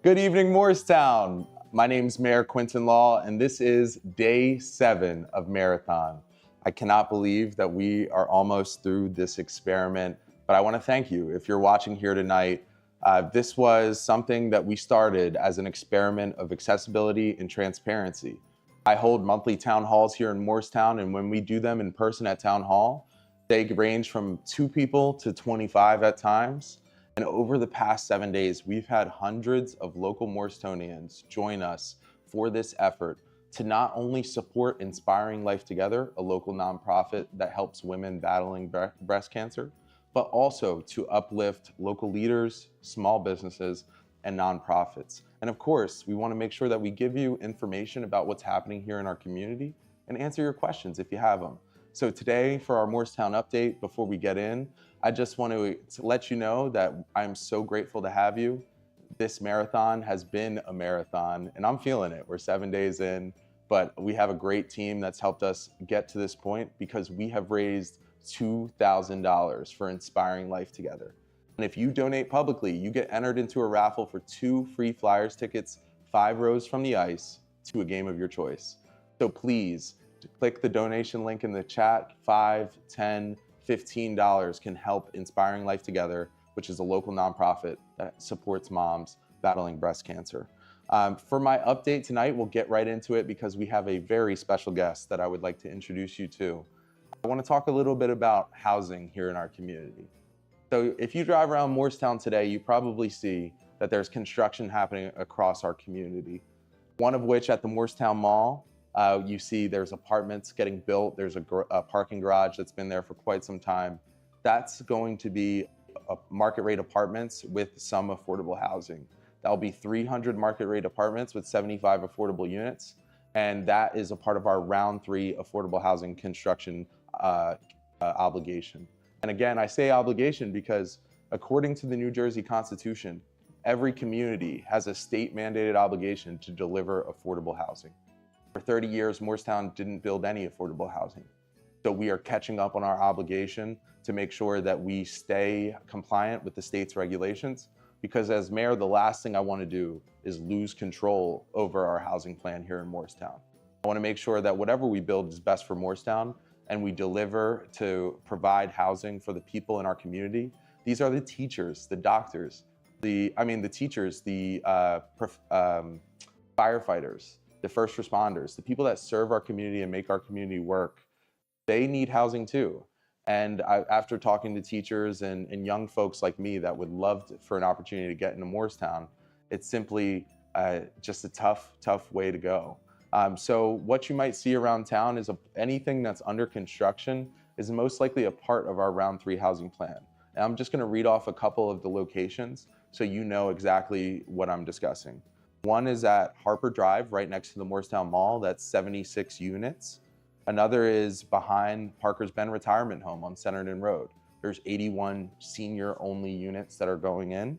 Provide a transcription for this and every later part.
Good evening, Morristown. My name's Mayor Quinton Law, and this is day 7 of Mayorathon. I cannot believe that we are almost through this experiment, but I want to thank you. If you're watching here tonight, this was something that we started as an experiment of accessibility and transparency. I hold monthly town halls here in Morristown, and when we do them in person at Town Hall, they range from 2 people to 25 at times. And over the past 7 days, we've had hundreds of local Morristonians join us for this effort to not only support Inspiring Life Together, a local nonprofit that helps women battling breast cancer, but also to uplift local leaders, small businesses, and nonprofits. And of course, we want to make sure that we give you information about what's happening here in our community and answer your questions if you have them. So today, for our Morristown update, before we get in, I just want to let you know that I'm so grateful to have you. This marathon has been a marathon, and I'm feeling it. We're 7 days in, but we have a great team that's helped us get to this point because we have raised $2,000 for Inspiring Life Together. And if you donate publicly, you get entered into a raffle for 2 free Flyers tickets, 5 rows from the ice, to a game of your choice. So please, click the donation link in the chat. $5, $10, $15 can help Inspiring Life Together, which is a local nonprofit that supports moms battling breast cancer. For my update tonight, we'll get right into it because we have a very special guest that I would like to introduce you to. I want to talk a little bit about housing here in our community. So if you drive around Morristown today, you probably see that there's construction happening across our community. One of which at the Morristown Mall, you see there's apartments getting built. There's a parking garage that's been there for quite some time. That's going to be market rate apartments with some affordable housing. That'll be 300 market rate apartments with 75 affordable units. And that is a part of our round 3 affordable housing construction obligation. And again, I say obligation because according to the New Jersey Constitution, every community has a state mandated obligation to deliver affordable housing. For 30 years, Morristown didn't build any affordable housing. So we are catching up on our obligation to make sure that we stay compliant with the state's regulations, because as mayor, the last thing I want to do is lose control over our housing plan here in Morristown. I want to make sure that whatever we build is best for Morristown and we deliver to provide housing for the people in our community. These are the teachers, the doctors, the teachers, the firefighters, the first responders, the people that serve our community and make our community work. They need housing too. And after talking to teachers and young folks like me that would love for an opportunity to get into Morristown, it's simply just a tough way to go. So what you might see around town is anything that's under construction is most likely a part of our round 3 housing plan. And I'm just going to read off a couple of the locations so you know exactly what I'm discussing. One is at Harper Drive, right next to the Morristown Mall. That's 76 units. Another is behind Parker's Bend Retirement Home on Centerton Road. There's 81 senior-only units that are going in.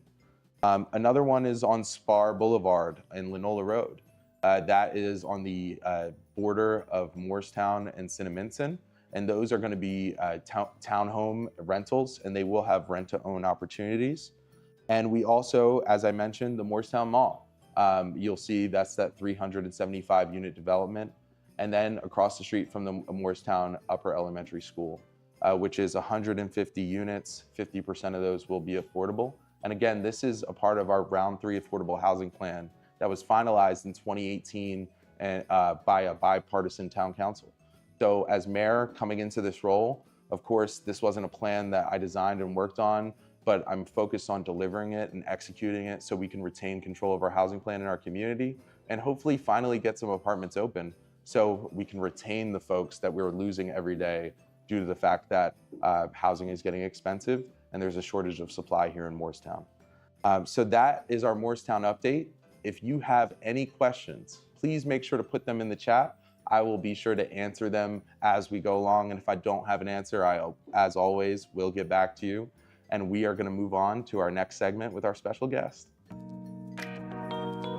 Another one is on Spar Boulevard in Linola Road. That is on the border of Morristown and Cinnaminson. And those are going to be townhome rentals, and they will have rent-to-own opportunities. And we also, as I mentioned, the Morristown Mall. You'll see that's that 375 unit development. And then across the street from the Morristown Upper Elementary School, which is 150 units, 50% of those will be affordable. And again, this is a part of our round 3 affordable housing plan that was finalized in 2018 by a bipartisan town council. So as mayor coming into this role, of course, this wasn't a plan that I designed and worked on, but I'm focused on delivering it and executing it so we can retain control of our housing plan in our community and hopefully finally get some apartments open so we can retain the folks that we're losing every day due to the fact that housing is getting expensive and there's a shortage of supply here in Morristown. So that is our Morristown update. If you have any questions, please make sure to put them in the chat. I will be sure to answer them as we go along. And if I don't have an answer, as always, will get back to you. And we are going to move on to our next segment with our special guest.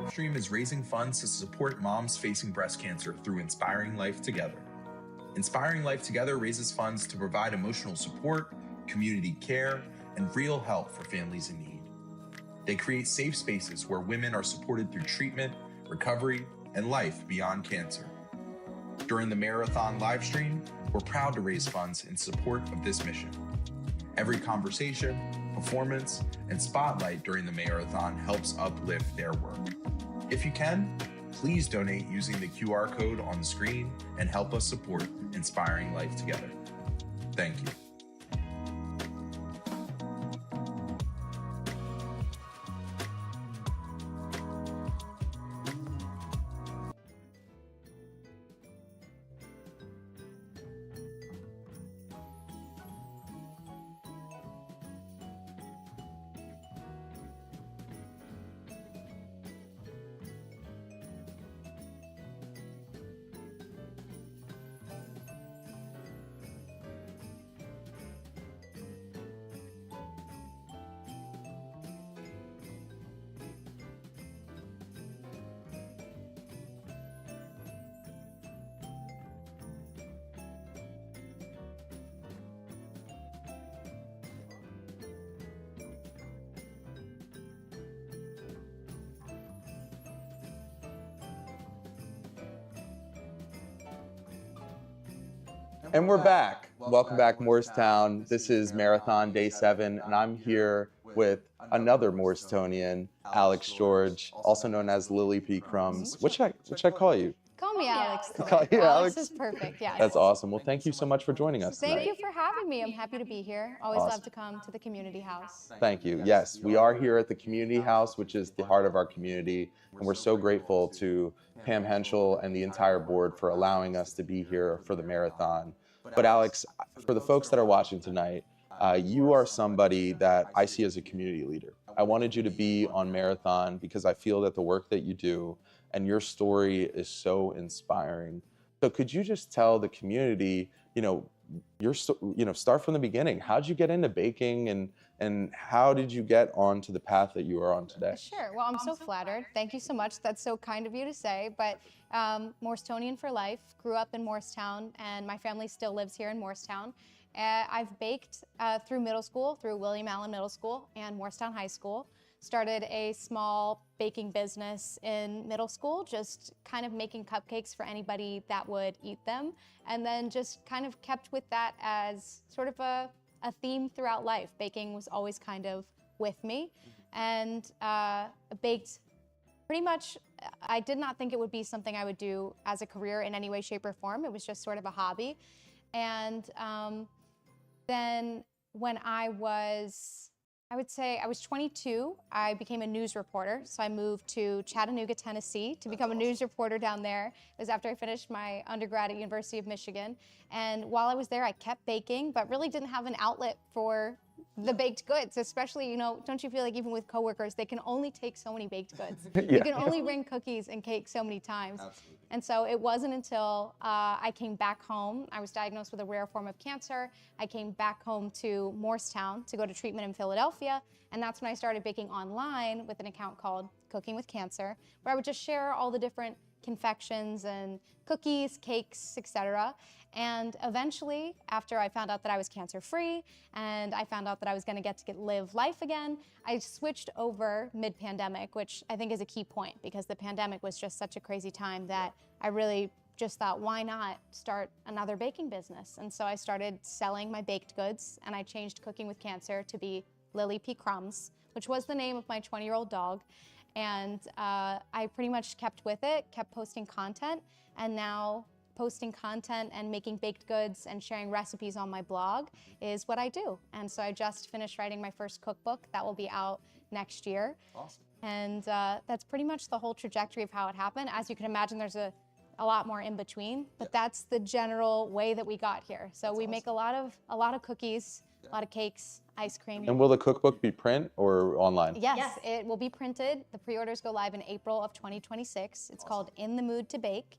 Stream is raising funds to support moms facing breast cancer through Inspiring Life Together. Inspiring Life Together raises funds to provide emotional support, community care, and real help for families in need. They create safe spaces where women are supported through treatment, recovery, and life beyond cancer. During the Mayorathon live stream, we're proud to raise funds in support of this mission. Every conversation, performance, and spotlight during the Mayorathon helps uplift their work. If you can, please donate using the QR code on the screen and help us support Inspiring Life Together. Thank you. And we're back. Welcome back, Morristown. This is Mayorathon Day 7, and I'm here with another Morristonian, Alex George, also known as Lily P. Crumbs. What should I call you? Call me Alex today. Call you Alex? Alex is perfect, yes. That's awesome. Well, thank you so much for joining us Thank tonight. you for having me. I'm happy to be here. Always Awesome. love to come to the community house. Thank you. Yes, we are here at the community house, which is the heart of our community, and we're so grateful to Pam Henschel and the entire board for allowing us to be here for the Mayorathon. But Alex, for the folks that are watching tonight, you are somebody that I see as a community leader. I wanted you to be on Mayorathon because I feel that the work that you do and your story is so inspiring. So could you just tell the community, start from the beginning. How'd you get into baking and how did you get onto the path that you are on today? Sure. Well, I'm so flattered. Thank you so much. That's so kind of you to say. But Morristonian for life, grew up in Morristown, and my family still lives here in Morristown. I've baked through middle school, through William Allen Middle School and Morristown High School. Started a small baking business in middle school, just kind of making cupcakes for anybody that would eat them. And then just kind of kept with that as sort of a theme throughout life. Baking was always kind of with me. And baked pretty much, I did not think it would be something I would do as a career in any way, shape, or form. It was just sort of a hobby. And then when I would say I was 22, I became a news reporter. So I moved to Chattanooga, Tennessee to become a news reporter down there. It was after I finished my undergrad at University of Michigan. And while I was there, I kept baking, but really didn't have an outlet for the baked goods, especially, don't you feel like even with coworkers, they can only take so many baked goods. You can only bring cookies and cake so many times. Absolutely. And so it wasn't until I came back home. I was diagnosed with a rare form of cancer. I came back home to Morristown to go to treatment in Philadelphia. And that's when I started baking online with an account called Cooking with Cancer, where I would just share all the different confections and cookies, cakes, etc. And eventually, after I found out that I was cancer-free and I found out that I was going to get live life again, I switched over mid-pandemic, which I think is a key point because the pandemic was just such a crazy time that I really just thought, why not start another baking business? And so I started selling my baked goods, and I changed Cooking with Cancer to be Lily P. Crumbs, which was the name of my 20-year-old dog. And I pretty much kept with it, kept posting content, and now posting content and making baked goods and sharing recipes on my blog is what I do. And so I just finished writing my first cookbook that will be out next year. Awesome. And that's pretty much the whole trajectory of how it happened. As you can imagine, there's a lot more in between, but that's the general way that we got here. So we make a lot of cookies, a lot of cakes, ice cream. And will the cookbook be print or online? Yes, it will be printed. The pre-orders go live in April of 2026. It's called In the Mood to Bake.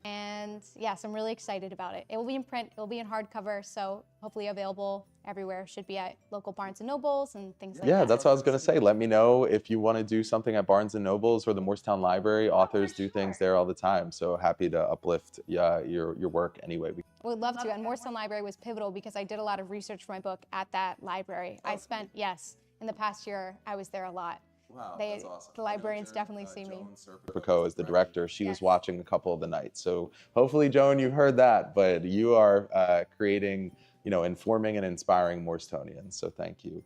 And yes, I'm really excited about it. It will be in print, it will be in hardcover, so hopefully available everywhere. Should be at local Barnes & Nobles and things like that. Yeah, that's what I was going to say. Let me know if you want to do something at Barnes & Nobles or the Morristown Library. Authors do things there all the time, so happy to uplift your work anyway. Would love to, and Morristown Library was pivotal because I did a lot of research for my book at that library. I spent, in the past year, I was there a lot. Wow, They, that's awesome. the librarians definitely see me. Serpico is the director. She was Yes. watching a couple of the nights. So hopefully, Joan, you've heard that, but you are creating, informing and inspiring Morristonians. So thank you.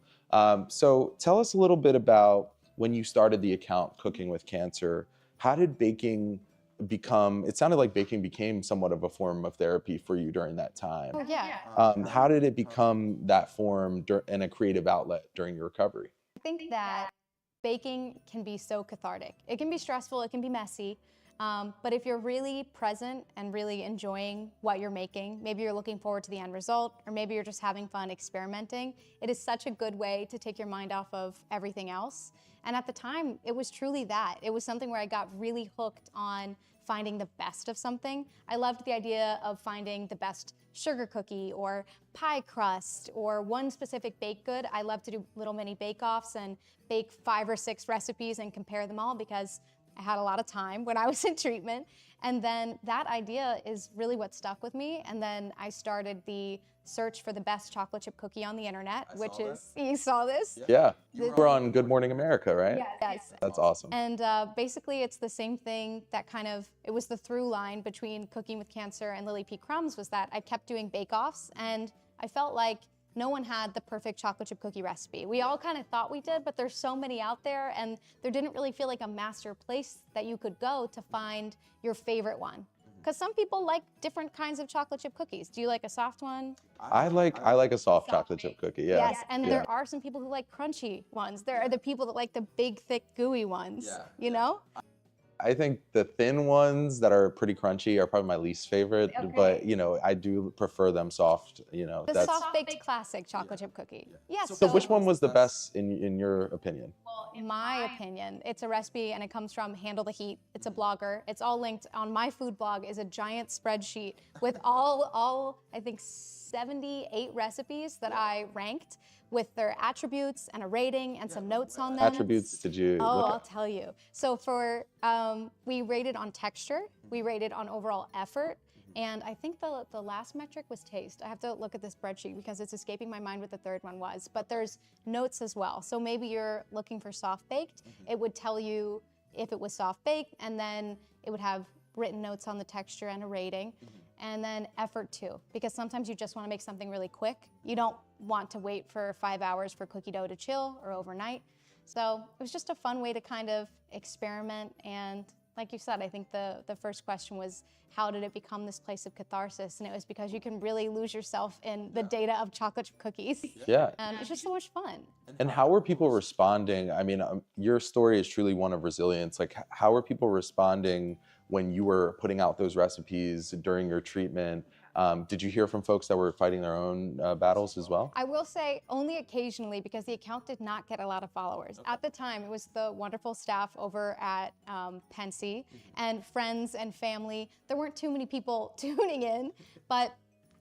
So tell us a little bit about when you started the account Cooking with Cancer. How did baking become, it sounded like baking became somewhat of a form of therapy for you during that time. Oh, yeah. How did it become that form and a creative outlet during your recovery? I think that baking can be so cathartic. It can be stressful, it can be messy, but if you're really present and really enjoying what you're making, maybe you're looking forward to the end result, or maybe you're just having fun experimenting, it is such a good way to take your mind off of everything else. And at the time, it was truly that. It was something where I got really hooked on finding the best of something. I loved the idea of finding the best sugar cookie or pie crust or one specific baked good. I love to do little mini bake-offs and bake 5 or 6 recipes and compare them all because I had a lot of time when I was in treatment. And then that idea is really what stuck with me. And then I started the search for the best chocolate chip cookie on the internet, which is, you saw this? Yeah, you were on Good Morning America, right? Yes. That's awesome. And basically it's the same thing that it was the through line between Cooking with Cancer and Lily P. Crumbs was that I kept doing bake-offs and I felt like no one had the perfect chocolate chip cookie recipe. We all kind of thought we did, but there's so many out there and there didn't really feel like a master place that you could go to find your favorite one. Because some people like different kinds of chocolate chip cookies. Do you like a soft one? I like a soft chocolate chip cookie, yeah. Yes, and there are some people who like crunchy ones. There are the people that like the big, thick, gooey ones, you know? I think the thin ones that are pretty crunchy are probably my least favorite, but I do prefer them soft, The soft-baked classic chocolate chip cookie. Yes. So which one was the best in your opinion? In my opinion, it's a recipe and it comes from Handle the Heat. It's a blogger. It's all linked on my food blog is a giant spreadsheet with all I think 78 recipes that I ranked with their attributes and a rating and some notes on them. Attributes did you look I'll at? tell you. So for, we rated on texture, we rated on overall effort, and I think the last metric was taste. I have to look at this spreadsheet because it's escaping my mind what the third one was, but there's notes as well. So maybe you're looking for soft baked, it would tell you if it was soft baked, and then it would have written notes on the texture and a rating. And then effort too, because sometimes you just want to make something really quick. You don't want to wait for 5 hours for cookie dough to chill or overnight. So it was just a fun way to kind of experiment. And like you said, I think the first question was, how did it become this place of catharsis? And it was because you can really lose yourself in the data of chocolate chip cookies. Yeah. And it's just so much fun. And how were people responding? I mean, your story is truly one of resilience. Like, how were people responding when you were putting out those recipes during your treatment? Did you hear from folks that were fighting their own battles as well? I will say only occasionally because the account did not get a lot of followers. At the time, it was the wonderful staff over at Pensy and friends and family. There weren't too many people tuning in, but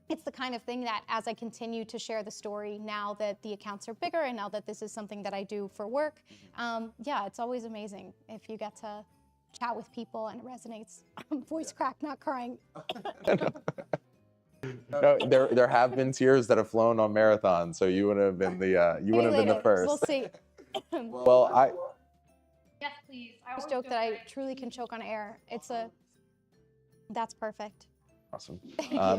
it's the kind of thing that as I continue to share the story, now that the accounts are bigger and now that this is something that I do for work, yeah, it's always amazing if you get to chat with people and it resonates. Voice crack, not crying. No, there have been tears that have flown on Mayorathon, so you wouldn't have been the first. We'll see. Well, Yes, please. I always joke that I truly can choke on air. That's perfect. Awesome.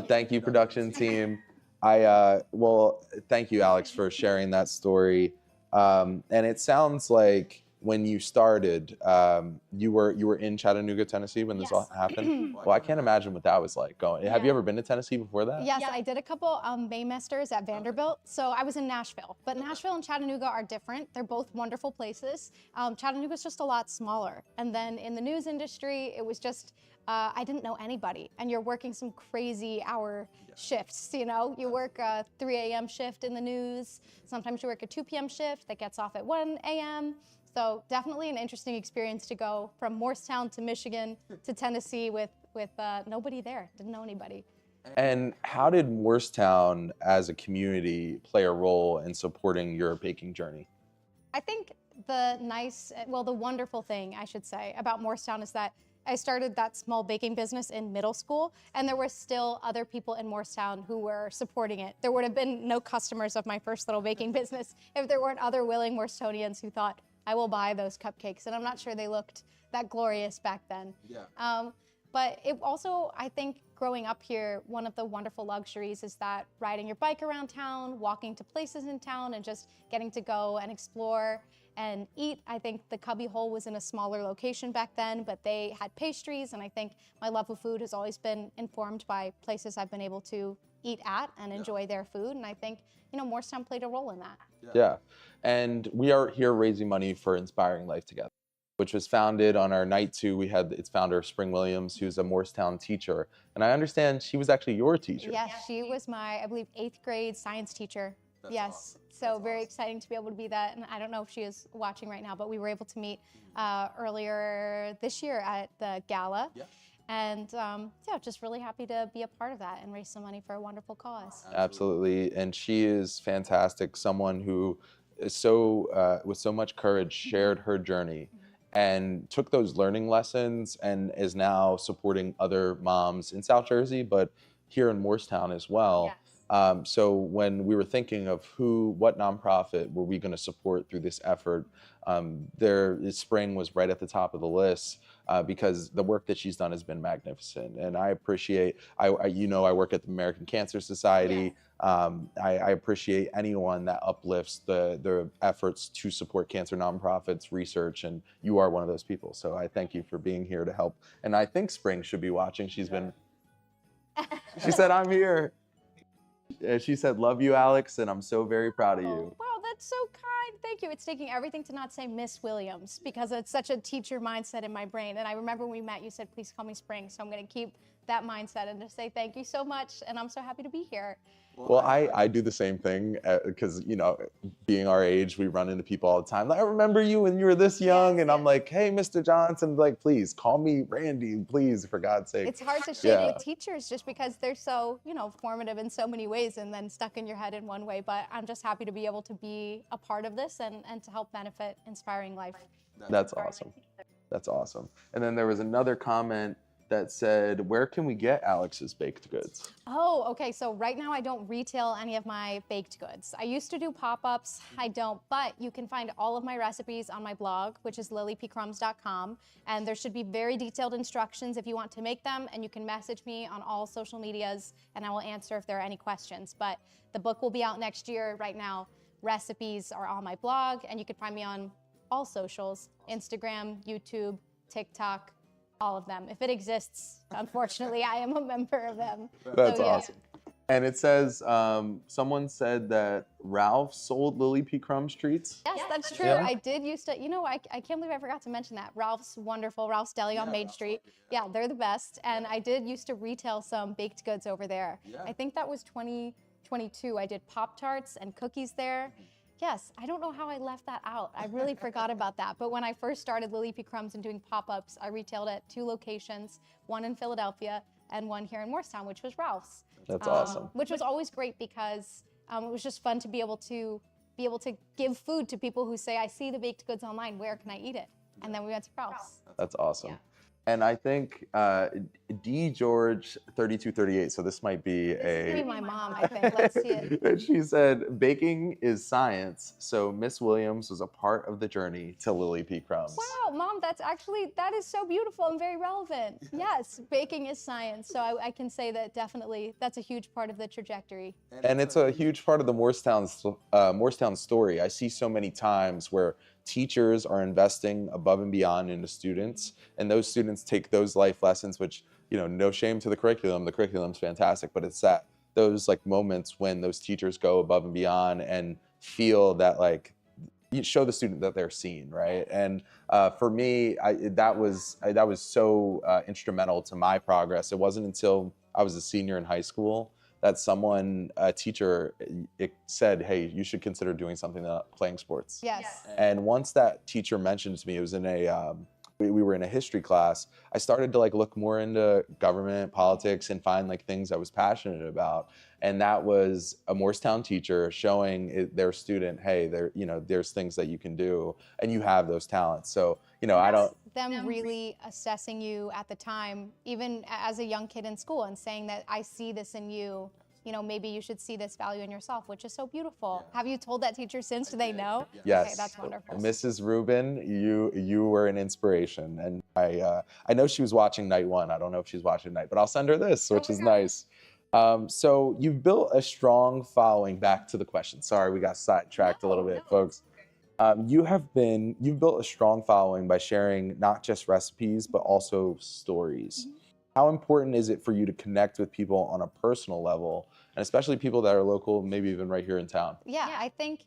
Thank you, production team. Well, thank you, Alex, for sharing that story. And it sounds like when you started, you were in Chattanooga, Tennessee when this all happened. Well, I can't imagine what that was like going. Have you ever been to Tennessee before that? Yes, I did a couple Maymasters at Vanderbilt. So I was in Nashville, but Nashville and Chattanooga are different. They're both wonderful places. Chattanooga's just a lot smaller. And then in the news industry, it was just, I didn't know anybody. And you're working some crazy hour shifts, you know? You work a 3 a.m. shift in the news. Sometimes you work a 2 p.m. shift that gets off at 1 a.m. So definitely an interesting experience to go from Morristown to Michigan to Tennessee with nobody there, didn't know anybody. And how did Morristown as a community play a role in supporting your baking journey? I think the wonderful thing, I should say, about Morristown is that I started that small baking business in middle school, and there were still other people in Morristown who were supporting it. There would have been no customers of my first little baking business if there weren't other willing Morristonians who thought, I will buy those cupcakes. And I'm not sure they looked that glorious back then. Yeah. But it also, I think growing up here, one of the wonderful luxuries is that riding your bike around town, walking to places in town, and just getting to go and explore and eat. I think the Cubby Hole was in a smaller location back then, but they had pastries, and I think my love of food has always been informed by places I've been able to eat at and enjoy their food, and I think, you know, Morristown played a role in that. Yeah. And we are here raising money for Inspiring Life Together, which was founded on our night 2. We had its founder, Spring Williams, who's a Morristown teacher. And I understand she was actually your teacher. Yes, she was my, I believe, 8th grade science teacher. Yes, awesome. so very exciting to be able to be that. And I don't know if she is watching right now, but we were able to meet earlier this year at the gala. Yeah. And yeah, just really happy to be a part of that and raise some money for a wonderful cause. Absolutely. And she is fantastic, someone who is so, with so much courage, shared her journey and took those learning lessons and is now supporting other moms in South Jersey, but here in Morristown as well. Yes. So when we were thinking of what nonprofit were we going to support through this effort, Spring was right at the top of the list because the work that she's done has been magnificent. And I appreciate, I work at the American Cancer Society. Yes. I appreciate anyone that uplifts the efforts to support cancer nonprofits, research, and you are one of those people. So I thank you for being here to help. And I think Spring should be watching. She said, I'm here. She said, love you, Alex, and I'm so very proud of you. Wow, that's so kind. Thank you. It's taking everything to not say Miss Williams because it's such a teacher mindset in my brain. And I remember when we met, you said, please call me Spring. So I'm going to keep that mindset and just say thank you so much. And I'm so happy to be here. Well, I do the same thing because, you know, being our age, we run into people all the time. Like, I remember you when you were this young. Yes, and I'm like, hey, Mr. Johnson, like, please call me Randy, please, for God's sake. It's hard to shake with teachers just because they're so, you know, formative in so many ways and then stuck in your head in one way. But I'm just happy to be able to be a part of this and to help benefit Inspiring Life. That's awesome. That's awesome. And then there was another comment that said, where can we get Alex's baked goods? Oh, okay. So right now I don't retail any of my baked goods. I used to do pop-ups. I don't, but you can find all of my recipes on my blog, which is lilypcrumbs.com. And there should be very detailed instructions if you want to make them. And you can message me on all social medias and I will answer if there are any questions. But the book will be out next year. Right now, recipes are on my blog and you can find me on all socials, Instagram, YouTube, TikTok, all of them. If it exists, unfortunately, I am a member of them. That's so, yeah. awesome. And it says, someone said that Ralph sold Lily P. Crumbs treats. Yes, that's true. Yeah. I did used to, you know, I can't believe I forgot to mention that. Ralph's wonderful, Ralph's Deli on Main Street. Yeah, they're the best. And I did used to retail some baked goods over there. Yeah. I think that was 2022. I did Pop-Tarts and cookies there. Yes, I don't know how I left that out. I really forgot about that. But when I first started Lily P. Crumbs and doing pop-ups, I retailed at 2 locations, one in Philadelphia and one here in Morristown, which was Ralph's. That's awesome. Which was always great because it was just fun to be able to give food to people who say, I see the baked goods online, where can I eat it? And then we went to Ralph's. That's awesome. Yeah. And I think D. George 3238, so this might be This could be my mom, I think. Let's see it. She said, baking is science, so Miss Williams was a part of the journey to Lily P. Crumbs. Wow, Mom, that is so beautiful and very relevant. Yes, baking is science, so I can say that definitely that's a huge part of the trajectory. And it's a huge part of the Morristown story. I see so many times where teachers are investing above and beyond into students, and those students take those life lessons, which, you know, no shame to the curriculum's fantastic, but it's those like moments when those teachers go above and beyond and feel that, like, you show the student that they're seen, right? And for me, that was so instrumental to my progress. It wasn't until I was a senior in high school that a teacher said, hey, you should consider doing something playing sports. Yes. And once that teacher mentioned to me, it was in we were in a history class, I started to like look more into government, politics, and find like things I was passionate about. And that was a Morristown teacher showing their student, hey, there's things that you can do and you have those talents. So, you know, them really assessing you at the time, even as a young kid in school, and saying that I see this in you, you know, maybe you should see this value in yourself, which is so beautiful. Have you told that teacher since? Do they know? Yes. Okay, that's wonderful. Mrs. Rubin, you were an inspiration, and I know she was watching night one. I don't know if she's watching night, but I'll send her this, which is nice. So you've built a strong following. Back to the question. Sorry, we got sidetracked a little bit, folks. You've built a strong following by sharing not just recipes, but also stories. How important is it for you to connect with people on a personal level, and especially people that are local, maybe even right here in town? Yeah, I think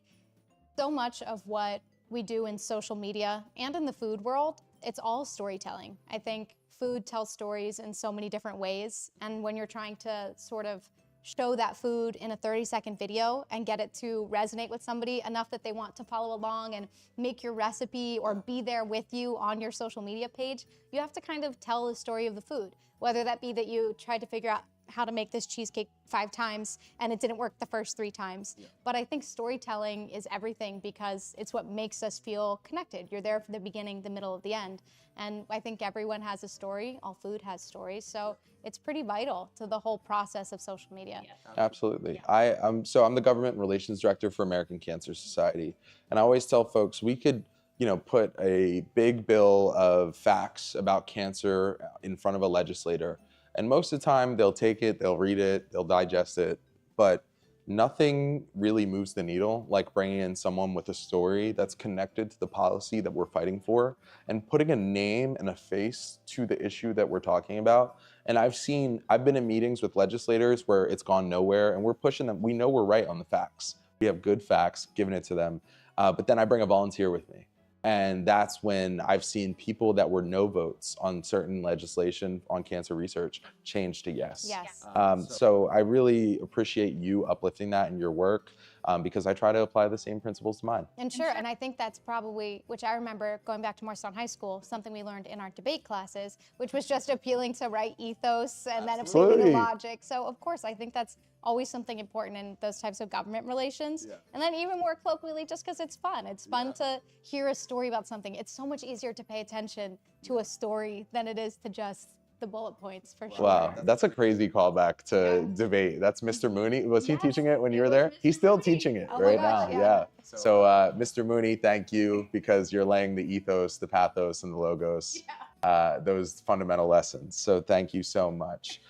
so much of what we do in social media and in the food world, it's all storytelling. I think food tells stories in so many different ways, and when you're trying to sort of show that food in a 30-second video and get it to resonate with somebody enough that they want to follow along and make your recipe or be there with you on your social media page, you have to kind of tell the story of the food. Whether that be that you tried to figure out how to make this cheesecake 5 times and it didn't work the first 3 times. But I think storytelling is everything because it's what makes us feel connected. You're there for the beginning, the middle, the end. And I think everyone has a story. All food has stories. So it's pretty vital to the whole process of social media. Absolutely. I'm the government relations director for American Cancer Society, and I always tell folks we could, put a big bill of facts about cancer in front of a legislator, and most of the time they'll take it, they'll read it, they'll digest it, but nothing really moves the needle like bringing in someone with a story that's connected to the policy that we're fighting for and putting a name and a face to the issue that we're talking about. And I've been in meetings with legislators where it's gone nowhere and we're pushing them. We know we're right on the facts. We have good facts, giving it to them. But then I bring a volunteer with me. And that's when I've seen people that were no votes on certain legislation on cancer research change to yes. Yes. So I really appreciate you uplifting that in your work because I try to apply the same principles to mine. And sure, and I think that's probably, which I remember going back to Morristown High School, something we learned in our debate classes, which was just appealing to right ethos and then appealing to logic. So of course, I think that's always something important in those types of government relations. And then even more colloquially, just because it's fun. It's fun to hear a story about something. It's so much easier to pay attention to a story than it is to just the bullet points, for sure. Wow, that's a crazy callback to debate. That's Mr. Mooney. Was he teaching it when you were there? He's still teaching it right now. Yeah. So Mr. Mooney, thank you because you're laying the ethos, the pathos, and the logos, those fundamental lessons. So thank you so much.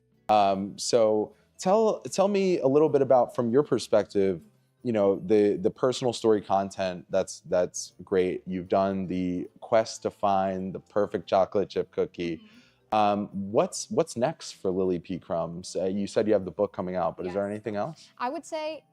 So tell me a little bit about, from your perspective, the personal story content. That's great. You've done the quest to find the perfect chocolate chip cookie. What's next for Lily P. Crumbs? You said you have the book coming out, but is there anything else? I would say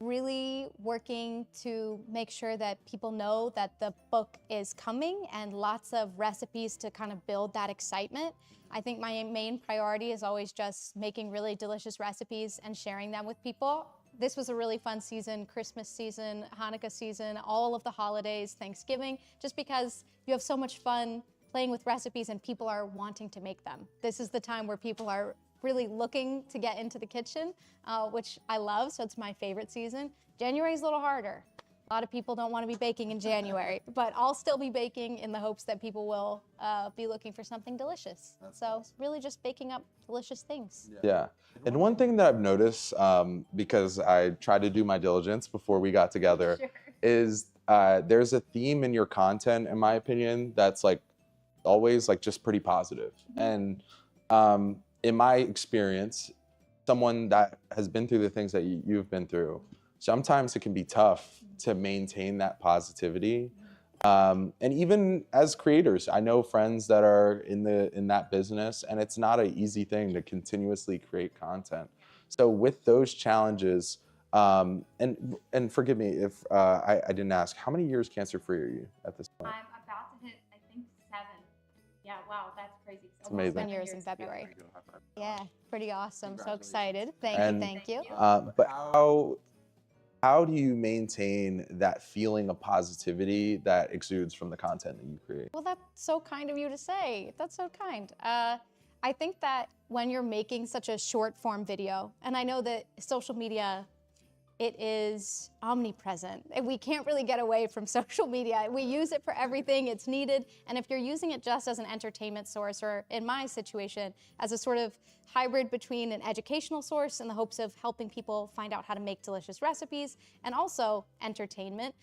really working to make sure that people know that the book is coming and lots of recipes to kind of build that excitement. I think my main priority is always just making really delicious recipes and sharing them with people. This was a really fun season, Christmas season, Hanukkah season, all of the holidays, Thanksgiving, just because you have so much fun playing with recipes and people are wanting to make them. This is the time where people are really looking to get into the kitchen, which I love, so it's my favorite season. January's a little harder. A lot of people don't want to be baking in January, but I'll still be baking in the hopes that people will be looking for something delicious. So really just baking up delicious things. Yeah, and one thing that I've noticed, because I tried to do my diligence before we got together, is there's a theme in your content, in my opinion, that's always just pretty positive. And in my experience, someone that has been through the things that you've been through, sometimes it can be tough to maintain that positivity. And even as creators, I know friends that are in that business, and it's not an easy thing to continuously create content. So with those challenges, and forgive me if I didn't ask, how many years cancer-free are you at this point? I'm about to hit, I think, 7. Yeah, wow, that's crazy. It's amazing. 7 years in February. Yeah, pretty awesome. So excited. Thank you. But how do you maintain that feeling of positivity that exudes from the content that you create? Well, that's so kind of you to say. That's so kind. I think that when you're making such a short form video, and I know that social media it is omnipresent. We can't really get away from social media. We use it for everything, it's needed. And if you're using it just as an entertainment source, or in my situation, as a sort of hybrid between an educational source in the hopes of helping people find out how to make delicious recipes and also entertainment,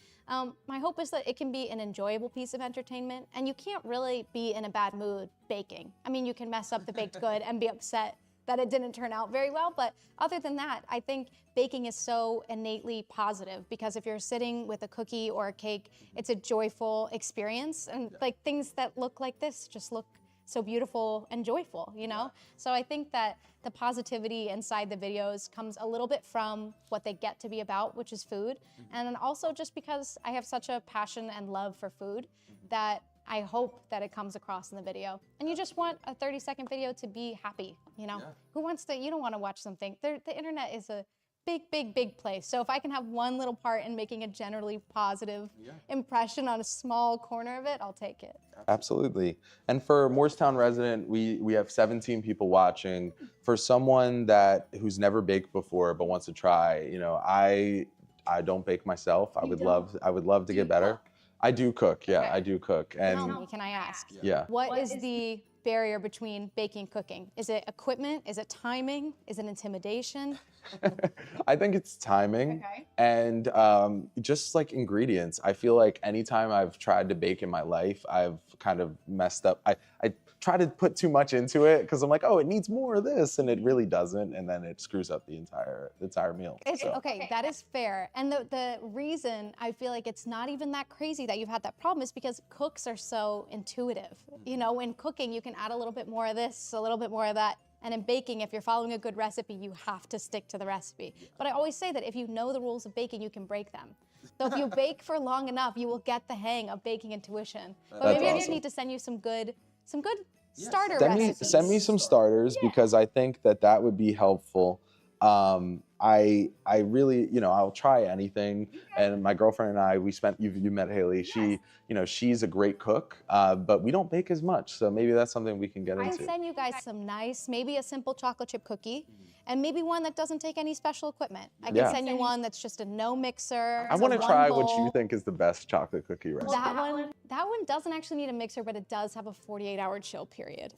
my hope is that it can be an enjoyable piece of entertainment, and you can't really be in a bad mood baking. I mean, you can mess up the baked good and be upset that it didn't turn out very well, but other than that, I think baking is so innately positive, because if you're sitting with a cookie or a cake, it's a joyful experience, and like things that look like this just look so beautiful and joyful, you know? So I think that the positivity inside the videos comes a little bit from what they get to be about, which is food, and then also just because I have such a passion and love for food that I hope that it comes across in the video. And you just want a 30-second video to be happy, you know? Who wants to, you don't want to watch something. The internet is a big place. So if I can have one little part in making a generally positive impression on a small corner of it, I'll take it. Absolutely. And for Morristown resident, we have 17 people watching. For someone who's never baked before but wants to try, you know, I don't bake myself. I would love to get better. I do cook, yeah, I do cook. And Tell me, can I ask? Yeah. What is the barrier between baking and cooking? Is it equipment? Is it timing? Is it intimidation? I think it's timing and just like ingredients. I feel like anytime I've tried to bake in my life, I've kind of messed up. I try to put too much into it because I'm like, oh, it needs more of this, and it really doesn't, and then it screws up the entire meal. Okay, that is fair. And the reason I feel like it's not even that crazy that you've had that problem is because cooks are so intuitive. You know, in cooking, you can add a little bit more of this, a little bit more of that. And in baking, if you're following a good recipe, you have to stick to the recipe. But I always say that if you know the rules of baking, you can break them. So if you bake for long enough, you will get the hang of baking intuition. But maybe I just need to send you some good starter recipes. Send me some starters because I think that would be helpful. I really, you know, I'll try anything. And my girlfriend and I, you met Haley. She, you know, she's a great cook, but we don't bake as much. So maybe that's something we can get into. I can send you guys some nice, maybe a simple chocolate chip cookie, and maybe one that doesn't take any special equipment. I can send you one that's just a no mixer. I want to try what you think is the best chocolate cookie recipe. That one doesn't actually need a mixer, but it does have a 48-hour chill period.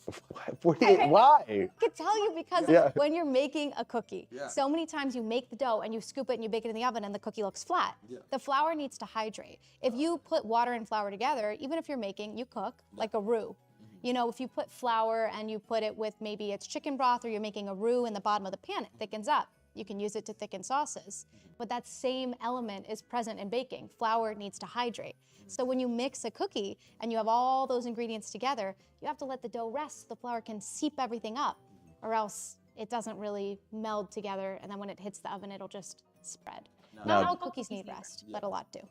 48? Why? I could tell you because when you're making a cookie, so many times you make the dough and you scoop it and you bake it in the oven and the cookie looks flat. The flour needs to hydrate. If you put water and flour together, even if you cook like a roux. You know, if you put flour and you put it with maybe it's chicken broth or you're making a roux in the bottom of the pan, it thickens up. You can use it to thicken sauces. But that same element is present in baking. Flour needs to hydrate. So when you mix a cookie and you have all those ingredients together, you have to let the dough rest so the flour can seep everything up, or else it doesn't really meld together, and then when it hits the oven, it'll just spread. Not all cookies need rest, but a lot do.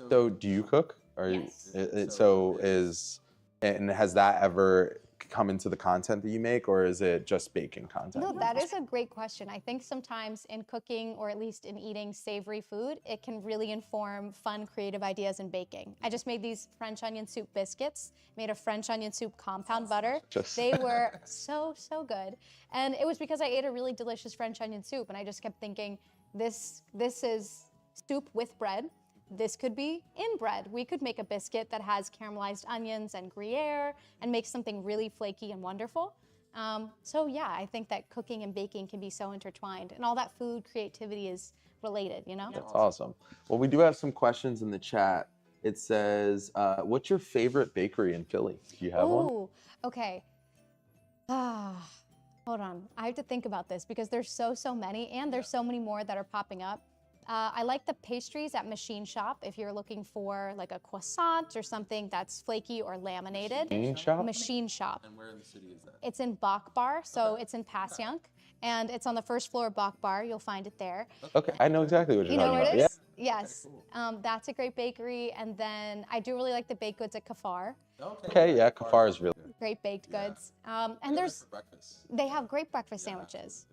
So do you cook? Yes. And has that ever come into the content that you make, or is it just baking content? No, that is a great question. I think sometimes in cooking, or at least in eating savory food, it can really inform fun, creative ideas in baking. I just made these French onion soup biscuits, made a French onion soup compound butter. They were so good. And it was because I ate a really delicious French onion soup, and I just kept thinking, this is soup with bread. This could be in bread. We could make a biscuit that has caramelized onions and Gruyere and make something really flaky and wonderful. So yeah, I think that cooking and baking can be so intertwined, and all that food creativity is related, you know? That's awesome. Well, we do have some questions in the chat. It says, what's your favorite bakery in Philly? Do you have one? Okay. Hold on, I have to think about this because there's so many, and there's so many more that are popping up. I like the pastries at Machine Shop if you're looking for like a croissant or something that's flaky or laminated. Machine Shop? Machine Shop. And where in the city is that? It's in Bach Bar, so it's in Passyunk, and it's on the first floor of Bach Bar. You'll find it there. Okay, I know exactly what you're You know talking where about. it is? Yes. That's a great bakery, and then I do really like the baked goods at Kafar. Okay, yeah, Kafar is really good. Great baked goods. And they have great breakfast sandwiches.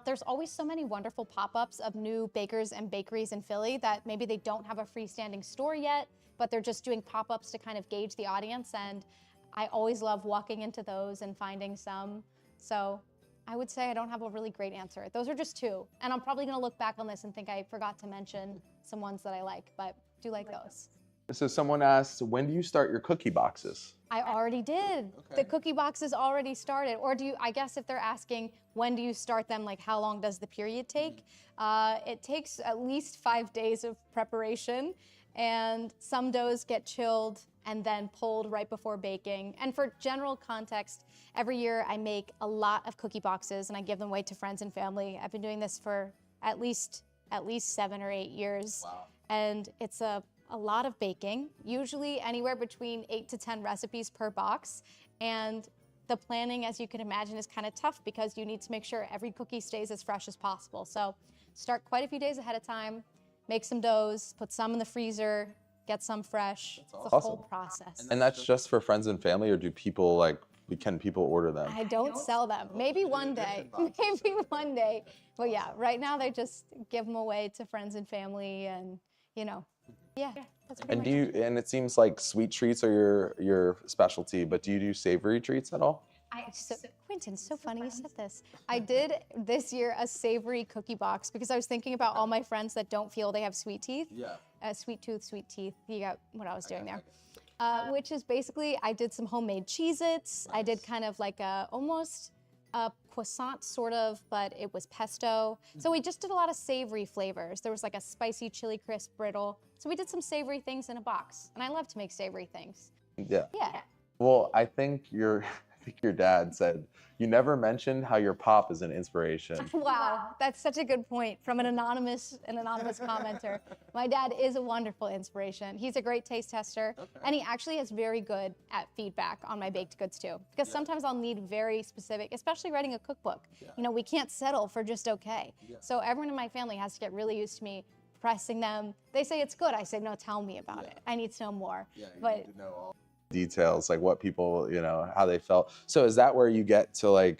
There's always so many wonderful pop-ups of new bakers and bakeries in Philly that maybe they don't have a freestanding store yet, but they're just doing pop-ups to kind of gauge the audience, and I always love walking into those and finding some. So I would say I don't have a really great answer. Those are just two. And I'm probably gonna look back on this and think I forgot to mention some ones that I like, but do like those. So someone asked, when do you start your cookie boxes? I already did. Okay. The cookie boxes already started. Or do you, I guess if they're asking, when do you start them, like how long does the period take? It takes at least 5 days of preparation, and some doughs get chilled and then pulled right before baking. And for general context, every year I make a lot of cookie boxes and I give them away to friends and family. I've been doing this for at least 7 or 8 years. Wow. And it's a lot of baking, usually anywhere between 8 to 10 recipes per box. And the planning, as you can imagine, is kind of tough because you need to make sure every cookie stays as fresh as possible. So start quite a few days ahead of time, make some doughs, put some in the freezer, get some fresh. It's a whole process. And that's just for friends and family, or do people can people order them? I don't sell them. Maybe one day. Maybe one day. But yeah, right now they just give them away to friends and family, and yeah, that's pretty And much it. and it seems like sweet treats are your specialty, but do you do savory treats at all? Quinton, so funny you said this. I did this year a savory cookie box because I was thinking about all my friends that don't feel they have sweet teeth. Yeah. Sweet tooth, sweet teeth. You got what I was doing there. Which is basically, I did some homemade Cheez-Its. I did kind of like almost a croissant sort of, but it was pesto. So we just did a lot of savory flavors. There was like a spicy chili crisp brittle. So we did some savory things in a box. And I love to make savory things. Yeah. Yeah. Well, I think your dad said you never mentioned how your pop is an inspiration. Wow, that's such a good point from an anonymous commenter. My dad is a wonderful inspiration. He's a great taste tester, and he actually is very good at feedback on my baked goods too. Because sometimes I'll need very specific, especially writing a cookbook. We can't settle for just okay. So everyone in my family has to get really used to me pressing them. They say it's good. I say, no, tell me about it. I need to know more. But need to know all details, like what people, how they felt. So is that where you get to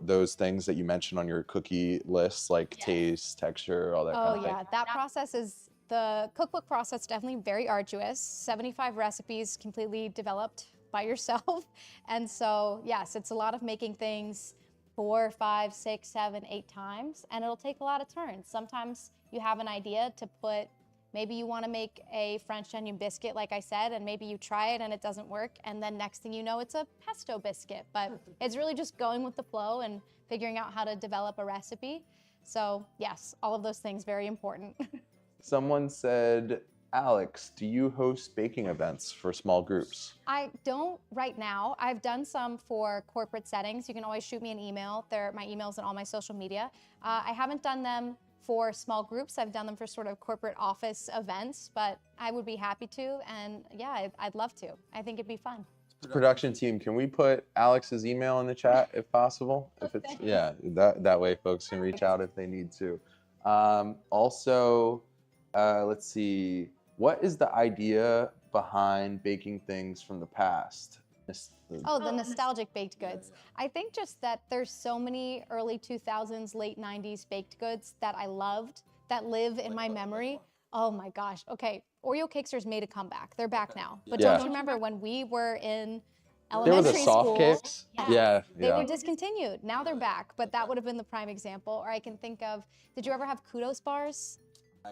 those things that you mentioned on your cookie list, like taste, texture, all that kind of thing? Oh yeah, that process is, the cookbook process, definitely very arduous. 75 recipes completely developed by yourself. And so yes, it's a lot of making things 4, 5, 6, 7, 8 times, and it'll take a lot of turns. Sometimes you have an idea to put, maybe you want to make a French onion biscuit, like I said, and maybe you try it and it doesn't work, and then next thing you know, it's a pesto biscuit. But it's really just going with the flow and figuring out how to develop a recipe. So yes, all of those things, very important. Someone said, Alex, do you host baking events for small groups? I don't right now. I've done some for corporate settings. You can always shoot me an email. My email's in all my social media. I haven't done them for small groups. I've done them for sort of corporate office events, but I would be happy to, and yeah, I'd love to. I think it'd be fun. Production team, can we put Alex's email in the chat if possible? If it's that way folks can reach out if they need to. Also, let's see, what is the idea behind baking things from the past? The nostalgic baked goods. I think just that there's so many early 2000s, late 90s baked goods that I loved, that live in my memory. Oh my gosh. Okay, Oreo Cakesters made a comeback. They're back now. But don't you remember when we were in elementary They were the soft school? cakes? Yeah. They were discontinued. Now they're back, but that would have been the prime example. Or I can think of, did you ever have Kudos bars?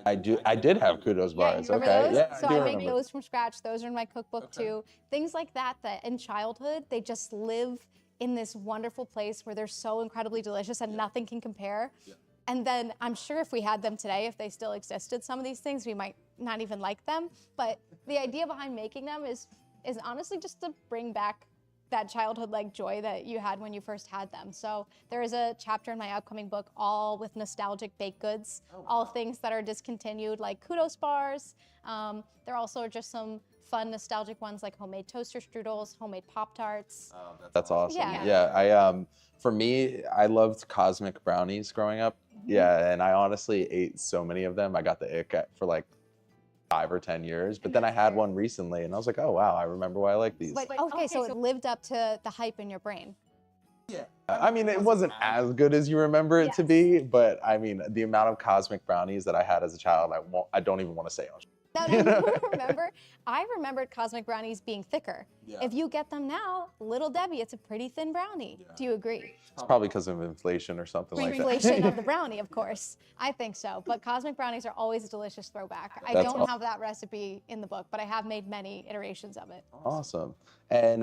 I did have Kudos bars. Remember Okay. those? Yeah, So I do I make remember. those from scratch. Those are in my cookbook too. Things like that in childhood, they just live in this wonderful place where they're so incredibly delicious and nothing can compare. And then I'm sure if we had them today, if they still existed, some of these things, we might not even like them. But the idea behind making them is honestly just to bring back that childhood joy that you had when you first had them. So there is a chapter in my upcoming book all with nostalgic baked goods, all things that are discontinued, like Kudos bars. There also are just some fun nostalgic ones like homemade toaster strudels, homemade Pop-Tarts. Oh, that's awesome. Yeah. I for me, I loved cosmic brownies growing up. Yeah, and I honestly ate so many of them. I got the ick for 5 or 10 years, but then I had one recently and I was like, oh wow, I remember why I like these. But okay, so it lived up to the hype in your brain. I mean, it wasn't as good as you remember it to be, but I mean, the amount of cosmic brownies that I had as a child, I don't even want to say. That you remember? I remembered cosmic brownies being thicker. Yeah. If you get them now, Little Debbie, it's a pretty thin brownie. Yeah. Do you agree? It's probably because of inflation or something like that. Inflation of the brownie, of course. I think so. But cosmic brownies are always a delicious throwback. I That's don't awesome. have that recipe in the book, but I have made many iterations of it. Awesome. And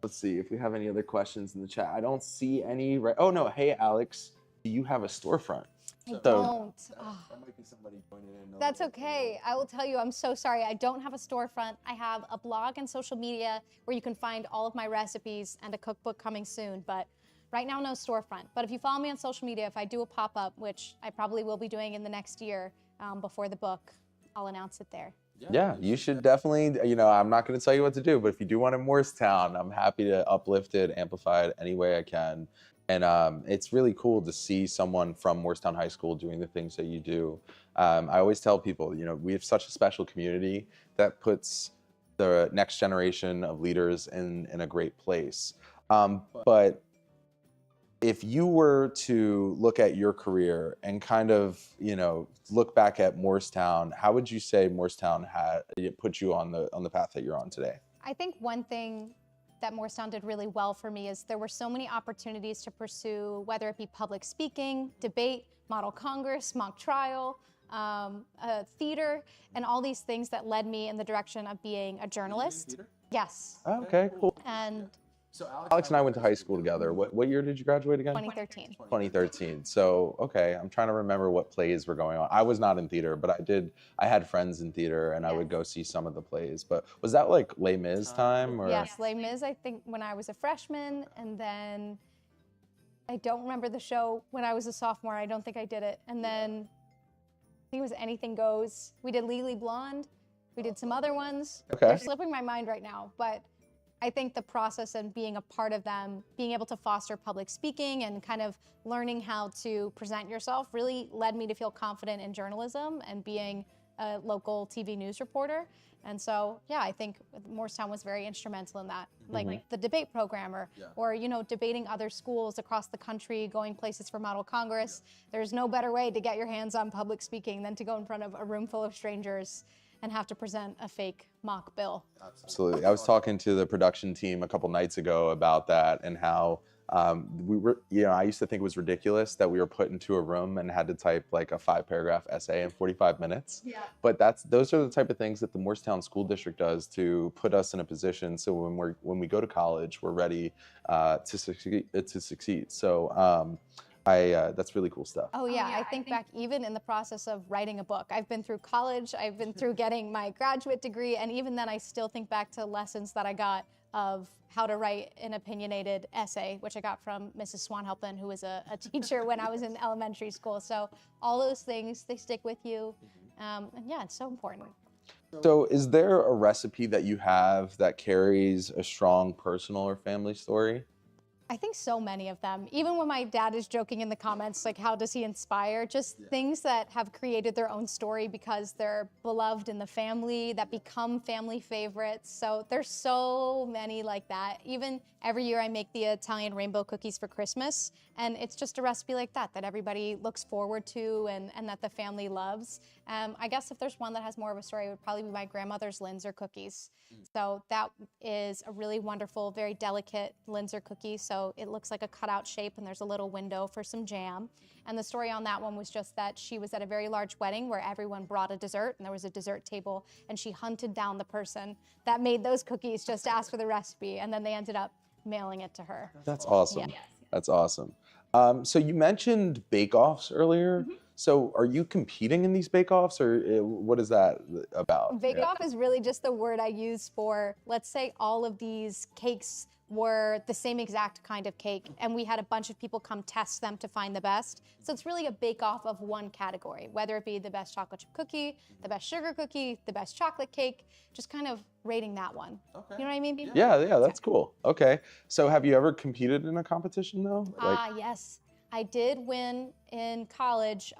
let's see if we have any other questions in the chat. I don't see any. Oh no. Hey, Alex, do you have a storefront? I So- don't. Oh. That might be somebody joining in. That's okay. I will tell you, I'm so sorry. I don't have a storefront. I have a blog and social media where you can find all of my recipes and a cookbook coming soon. But right now, no storefront. But if you follow me on social media, if I do a pop-up, which I probably will be doing in the next year before the book, I'll announce it there. Yeah, you should definitely, I'm not going to tell you what to do, but if you do one in Morristown, I'm happy to uplift it, amplify it any way I can. And it's really cool to see someone from Morristown High School doing the things that you do. I always tell people, we have such a special community that puts the next generation of leaders in a great place. But if you were to look at your career and kind of, look back at Morristown, how would you say Morristown put you on the path that you're on today? I think one thing that Morristown did really well for me is there were so many opportunities to pursue, whether it be public speaking, debate, model Congress, mock trial, theater, and all these things that led me in the direction of being a journalist. Yes. Oh, okay, cool. And So Alex and I went to high school together. What year did you graduate again? 2013. 2013. So, okay, I'm trying to remember what plays were going on. I was not in theater, but I had friends in theater and I would go see some of the plays. But was that like Les Mis time? Or? Yes, Les Mis, I think when I was a freshman, and then I don't remember the show when I was a sophomore. I don't think I did it. And then I think it was Anything Goes. We did Legally Blonde. We did some other ones. Okay. They're slipping my mind right now, but I think the process and being a part of them, being able to foster public speaking and kind of learning how to present yourself really led me to feel confident in journalism and being a local TV news reporter. And so, yeah, I think Morristown was very instrumental in that, like the debate program or debating other schools across the country, going places for Model Congress. There's no better way to get your hands on public speaking than to go in front of a room full of strangers and have to present a fake mock bill. Absolutely. I was talking to the production team a couple nights ago about that and how we were, I used to think it was ridiculous that we were put into a room and had to type like a 5-paragraph essay in 45 minutes. Yeah. But those are the type of things that the Morristown School District does to put us in a position so when we go to college, we're ready to succeed. So that's really cool stuff. Oh yeah, I think back even in the process of writing a book. I've been through college, I've been through getting my graduate degree, and even then I still think back to lessons that I got of how to write an opinionated essay, which I got from Mrs. Swanhelpen, who was a teacher when I was in elementary school. So all those things, they stick with you. And yeah, it's so important. So is there a recipe that you have that carries a strong personal or family story? I think so many of them. Even when my dad is joking in the comments, like how does he inspire? Just things that have created their own story because they're beloved in the family, that become family favorites. So there's so many like that. Even every year I make the Italian rainbow cookies for Christmas, and it's just a recipe like that everybody looks forward to and that the family loves. I guess if there's one that has more of a story, it would probably be my grandmother's Linzer cookies. So that is a really wonderful, very delicate Linzer cookie. So it looks like a cutout shape and there's a little window for some jam. And the story on that one was just that she was at a very large wedding where everyone brought a dessert and there was a dessert table, and she hunted down the person that made those cookies just to ask for the recipe, and then they ended up mailing it to her. That's awesome. Yeah. That's awesome. So you mentioned bake-offs earlier. So are you competing in these bake-offs, or what is that about? Bake-off is really just the word I use for, let's say all of these cakes were the same exact kind of cake, and we had a bunch of people come test them to find the best. So it's really a bake-off of one category, whether it be the best chocolate chip cookie, the best sugar cookie, the best chocolate cake, just kind of rating that one. Okay. You know what I mean? Yeah, that's cool. Okay. So have you ever competed in a competition though? Yes. I did win in college.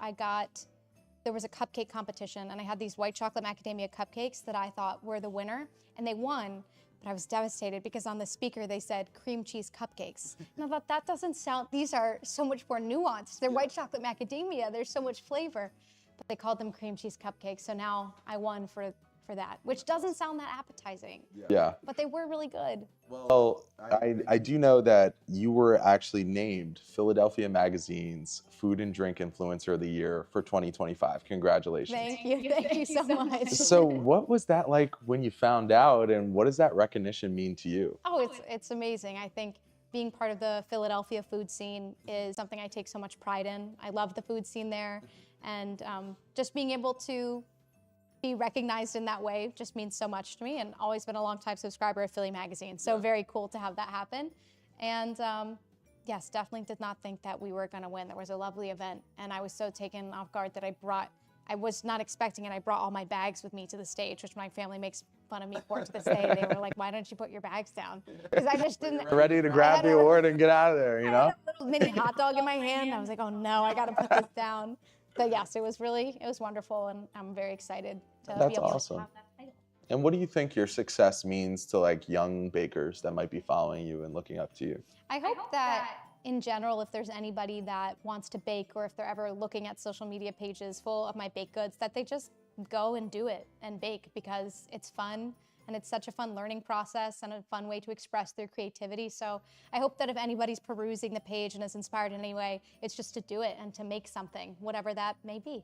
There was a cupcake competition, and I had these white chocolate macadamia cupcakes that I thought were the winner, and they won. But I was devastated because on the speaker they said cream cheese cupcakes. And I thought, that doesn't sound, these are so much more nuanced. They're white chocolate macadamia, there's so much flavor. But They called them cream cheese cupcakes, so now I won for that, which doesn't sound that appetizing. Yeah. But they were really good. Well, I do know that you were actually named Philadelphia Magazine's Food and Drink Influencer of the Year for 2025. Congratulations. Thank you so much. So what was that like when you found out, and what does that recognition mean to you? Oh, it's amazing. I think being part of the Philadelphia food scene is something I take so much pride in. I love the food scene there, and just being able to be recognized in that way just means so much to me, and always been a long-time subscriber of Philly Magazine. So very cool to have that happen. And yes, definitely did not think that we were gonna win. There was a lovely event, and I was so taken off guard that I was not expecting it. I brought all my bags with me to the stage, which my family makes fun of me for to this day. They were like, why don't you put your bags down? Because I just didn't. Ready to grab the award and get out of there, you know? I had a little mini hot dog in my hand. I was like, oh no, I gotta put this down. But yes, it was wonderful, and I'm very excited to That's be able awesome. to have that title. And what do you think your success means to like young bakers that might be following you and looking up to you? I hope that in general, if there's anybody that wants to bake, or if they're ever looking at social media pages full of my baked goods, that they just go and do it and bake, because it's fun. And it's such a fun learning process and a fun way to express their creativity. So I hope that if anybody's perusing the page and is inspired in any way, it's just to do it and to make something, whatever that may be.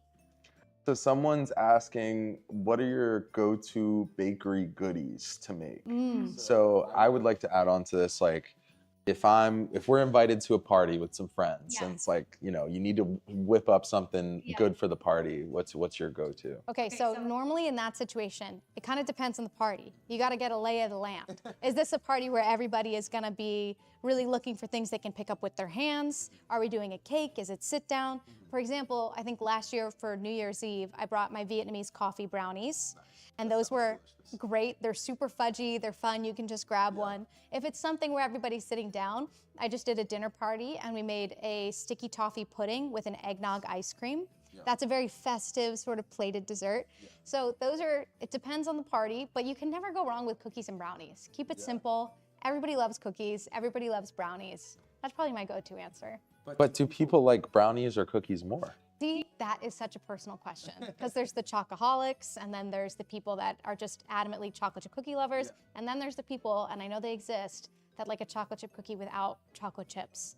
So someone's asking, what are your go-to bakery goodies to make? So I would like to add on to this, like, if we're invited to a party with some friends, and it's like, you know, you need to whip up something good for the party, what's your go-to? Okay, so normally in that situation, it kind of depends on the party. You got to get a lay of the land. Is this a party where everybody is going to be really looking for things they can pick up with their hands? Are we doing a cake? Is it sit down? For example, I think last year for New Year's Eve, I brought my Vietnamese coffee brownies. And those were great. They're super fudgy, they're fun, you can just grab one. If it's something where everybody's sitting down, I just did a dinner party and we made a sticky toffee pudding with an eggnog ice cream. That's a very festive sort of plated dessert. So it depends on the party, but you can never go wrong with cookies and brownies. Keep it simple. Everybody loves cookies, everybody loves brownies. That's probably my go-to answer. But do people like brownies or cookies more? See, that is such a personal question, because there's the chocoholics, and then there's the people that are just adamantly chocolate chip cookie lovers, and then there's the people, and I know they exist, that like a chocolate chip cookie without chocolate chips.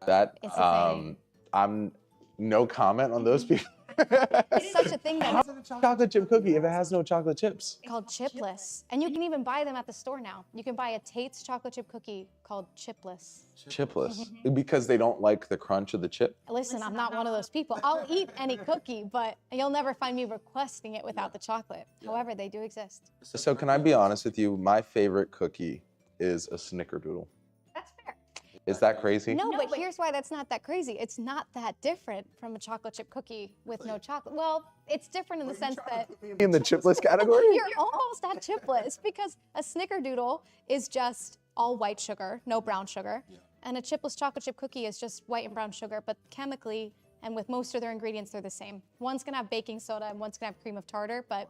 That It's a thing. I'm no comment on those people. It's such a thing How's that's it a chocolate chip cookie if it has no chocolate chips? called chipless, and you can even buy them at the store now. You can buy a Tate's chocolate chip cookie called chipless. Chipless, because they don't like the crunch of the chip. Listen, I'm not one of those people. I'll eat any cookie, but you'll never find me requesting it without the chocolate. However, they do exist. So can I be honest with you? My favorite cookie is a snickerdoodle. That's fair. Is that crazy? No, but here's why that's not that crazy. It's not that different from a chocolate chip cookie with no chocolate. Well, it's different in the sense that In the chipless category? you're almost at chipless, because a snickerdoodle is just all white sugar, no brown sugar. And a chipless chocolate chip cookie is just white and brown sugar, but chemically and with most of their ingredients, they're the same. One's gonna have baking soda and one's gonna have cream of tartar, but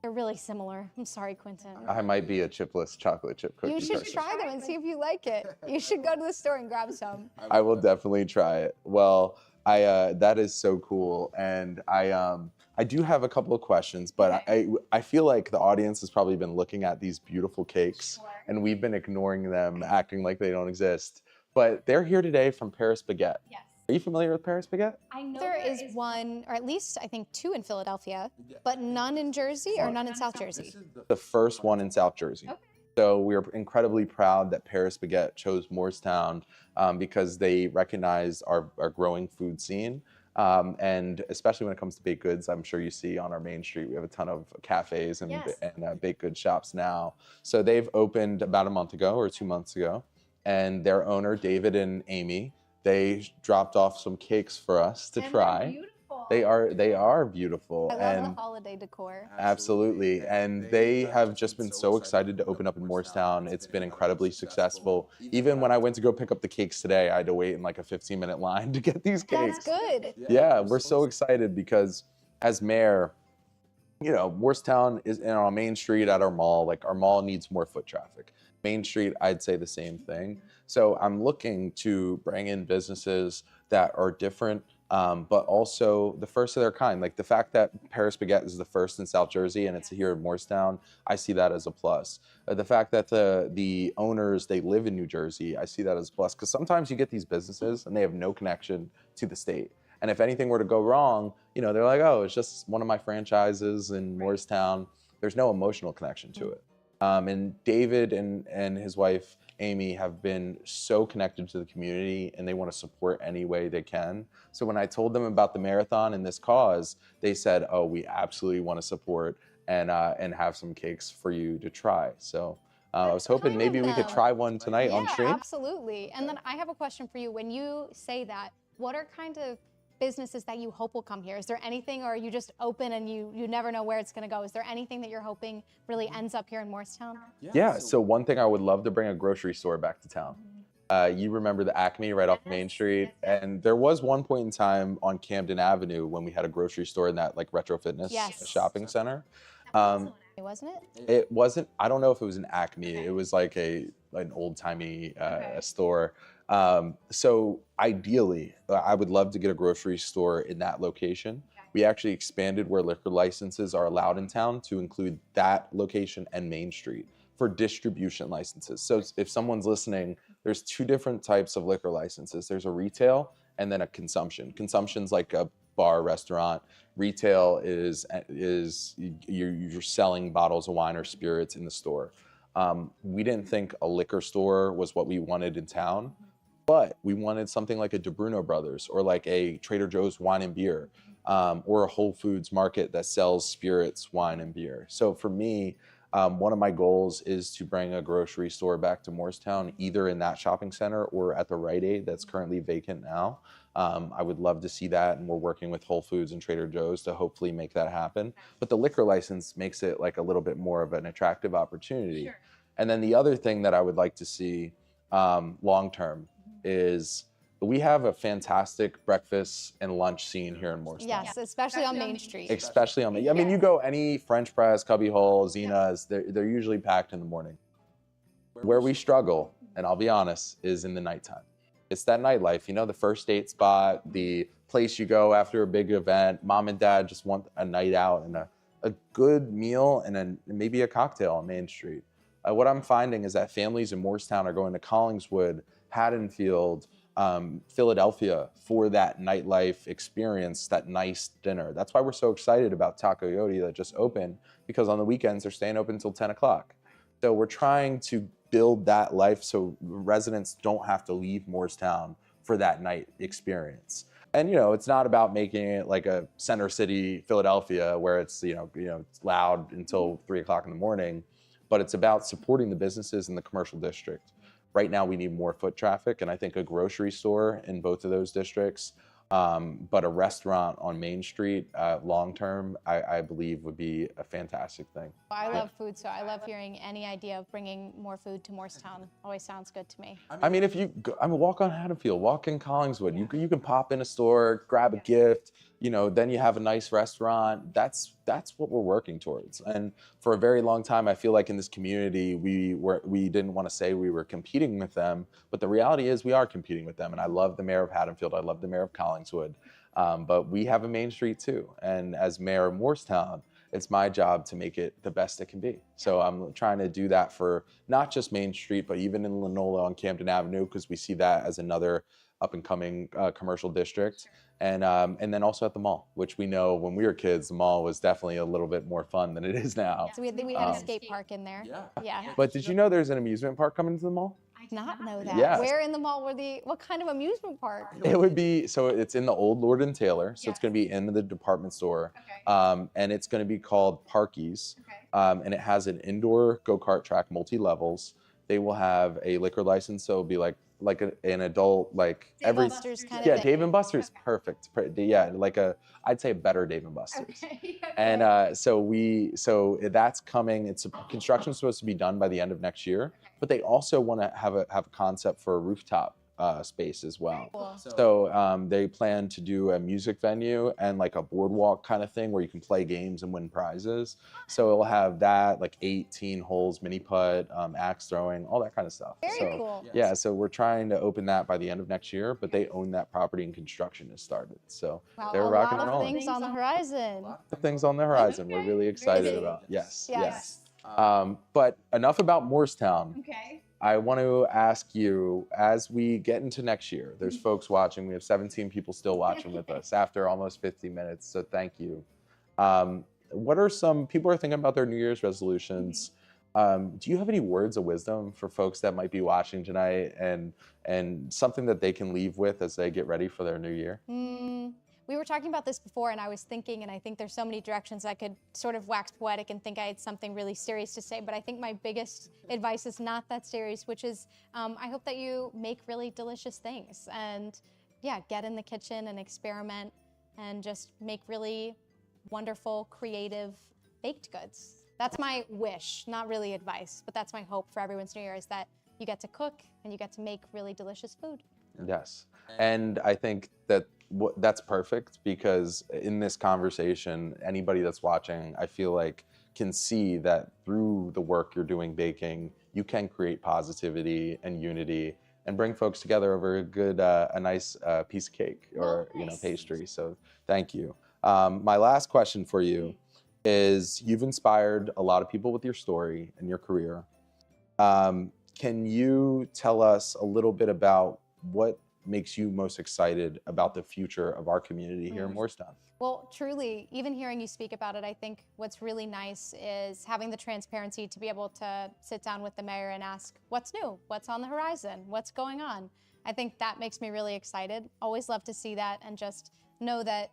they're really similar. I'm sorry, Quinton. I might be a chipless chocolate chip cookie You should person. try them and see if you like it. You should go to the store and grab some. I will definitely try it. Well, that is so cool, and I do have a couple of questions, but I feel like the audience has probably been looking at these beautiful cakes, and we've been ignoring them, acting like they don't exist. But they're here today from Paris Baguette. Yes. Are you familiar with Paris Baguette? I know there is one, or at least I think two in Philadelphia, but none in Jersey or none in South Jersey. The first one in South Jersey. Okay. So we are incredibly proud that Paris Baguette chose Morristown because they recognized our growing food scene. And especially when it comes to baked goods, I'm sure you see on our main street, we have a ton of cafes and, and baked good shops now. So they've opened about a month ago or 2 months ago. And their owner, David and Amy, they dropped off some cakes for us to try. They are beautiful. I love the holiday decor. Absolutely. And they have just been so excited to open up in Morristown. It's been incredibly successful. Even when I went to go pick up the cakes today, I had to wait in like a 15-minute line to get these cakes. That's good. Yeah, we're so excited because as mayor, you know, Morristown is on our main street at our mall. Like our mall needs more foot traffic. Main Street, I'd say the same thing. So I'm looking to bring in businesses that are different, but also the first of their kind. Like the fact that Paris Baguette is the first in South Jersey and it's here in Morristown, I see that as a plus. The fact that the owners, they live in New Jersey, I see that as a plus. Because sometimes you get these businesses and they have no connection to the state. And if anything were to go wrong, you know, they're like, oh, it's just one of my franchises in Morristown. There's no emotional connection to it. And David and his wife, Amy, have been so connected to the community and they want to support any way they can. So when I told them about the marathon and this cause, they said, oh, we absolutely want to support and have some cakes for you to try. So I was hoping maybe we could try one tonight on stream. Absolutely. And then I have a question for you. When you say that, what are kind of businesses that you hope will come here? Is there anything, or are you just open and you never know where it's going to go? Is there anything that you're hoping really ends up here in Morristown? Yeah, so one thing I would love to bring a grocery store back to town. You remember the Acme right off Main Street? And there was one point in time on Camden Avenue when we had a grocery store in that like retro fitness shopping center. Wasn't it? It wasn't, I don't know if it was an Acme. It was like an old-timey store. So ideally, I would love to get a grocery store in that location. We actually expanded where liquor licenses are allowed in town to include that location and Main Street for distribution licenses. So if someone's listening, there's two different types of liquor licenses. There's a retail and then a consumption. Consumption's like a bar, restaurant. Retail is you're selling bottles of wine or spirits in the store. We didn't think a liquor store was what we wanted in town, but we wanted something like a DeBruno Brothers or like a Trader Joe's wine and beer, or a Whole Foods market that sells spirits, wine, and beer. So for me, one of my goals is to bring a grocery store back to Morristown, either in that shopping center or at the Rite Aid that's currently vacant now. I would love to see that, and we're working with Whole Foods and Trader Joe's to hopefully make that happen. But the liquor license makes it like a little bit more of an attractive opportunity. Sure. And then the other thing that I would like to see long-term is we have a fantastic breakfast and lunch scene here in Morristown. Yes, especially on Main Street. Especially on Main. I mean, you go any French press, Cubby Hole, Zena's, they're usually packed in the morning. Where we struggle, and I'll be honest, is in the nighttime. It's that nightlife, you know, the first date spot, the place you go after a big event. Mom and dad just want a night out and a good meal and maybe a cocktail on Main Street. What I'm finding is that families in Morristown are going to Collingswood, Haddonfield, Philadelphia for that nightlife experience, that nice dinner. That's why we're so excited about Taco Yoti that just opened, because on the weekends they're staying open until 10 o'clock. So we're trying to build that life so residents don't have to leave Morristown for that night experience. And, you know, it's not about making it like a center city Philadelphia where it's, it's loud until 3 o'clock in the morning, but it's about supporting the businesses in the commercial district. Right now we need more foot traffic, and I think a grocery store in both of those districts, but a restaurant on Main Street long-term, I believe would be a fantastic thing. I love food, so I love hearing any idea of bringing more food to Morristown. Always sounds good to me. I mean, if you go, walk on Haddonfield, walk in Collingswood, you can pop in a store, grab a gift, then you have a nice restaurant. That's what we're working towards. And for a very long time, I feel like in this community, we didn't want to say we were competing with them, but the reality is we are competing with them. And I love the mayor of Haddonfield. I love the mayor of Collingswood. But we have a Main Street too. And as mayor of Morristown, it's my job to make it the best it can be. So I'm trying to do that for not just Main Street, but even in Lenola on Camden Avenue, because we see that as another up and coming commercial district. And then also at the mall, which we know when we were kids, the mall was definitely a little bit more fun than it is now. So we had a skate park in there. Yeah. But did you know there's an amusement park coming to the mall? I did not know that. Yeah. Where in the mall what kind of amusement park? It would be, so it's in the old Lord and Taylor. So it's going to be in the department store. Okay. And it's going to be called Parkies. Okay. And it has an indoor go-kart track, multi-levels. They will have a liquor license. So it'll be like an adult, like Dave and Buster's kind of thing. Dave and Buster's, okay. Perfect. Yeah, I'd say a better Dave and Buster's. Okay. And so that's coming. Construction's supposed to be done by the end of next year, okay. But they also want to have a concept for a rooftop space as well. Cool. So they plan to do a music venue and like a boardwalk kind of thing where you can play games and win prizes. So it'll have that, like 18 holes, mini putt, axe throwing, all that kind of stuff. Very So cool. yeah, so we're trying to open that by the end of next year, but they own that property and construction has started. So Wow, they're a rocking lot and of rolling. things on the horizon. Things on the horizon we're really excited Busy. about. Yes, Yes. But enough about Morristown. Okay. I want to ask you, as we get into next year, there's folks watching. We have 17 people still watching with us after almost 50 minutes, so thank you. What are some, people are thinking about their New Year's resolutions. Do you have any words of wisdom for folks that might be watching tonight and something that they can leave with as they get ready for their new year? We were talking about this before, and I was thinking, and I think there's so many directions I could sort of wax poetic and think I had something really serious to say, but I think my biggest advice is not that serious, which is I hope that you make really delicious things and yeah, get in the kitchen and experiment and just make really wonderful, creative baked goods. That's my wish, not really advice, but that's my hope for everyone's New Year is that you get to cook and you get to make really delicious food. Yes, and I think that that's perfect because in this conversation, anybody that's watching, I feel like can see that through the work you're doing baking, you can create positivity and unity and bring folks together over a nice piece of cake or pastry. So thank you. My last question for you is: you've inspired a lot of people with your story and your career. Can you tell us a little bit about what makes you most excited about the future of our community here in Morristown? Well, truly, even hearing you speak about it, I think what's really nice is having the transparency to be able to sit down with the mayor and ask, what's new? What's on the horizon? What's going on? I think that makes me really excited. Always love to see that and just know that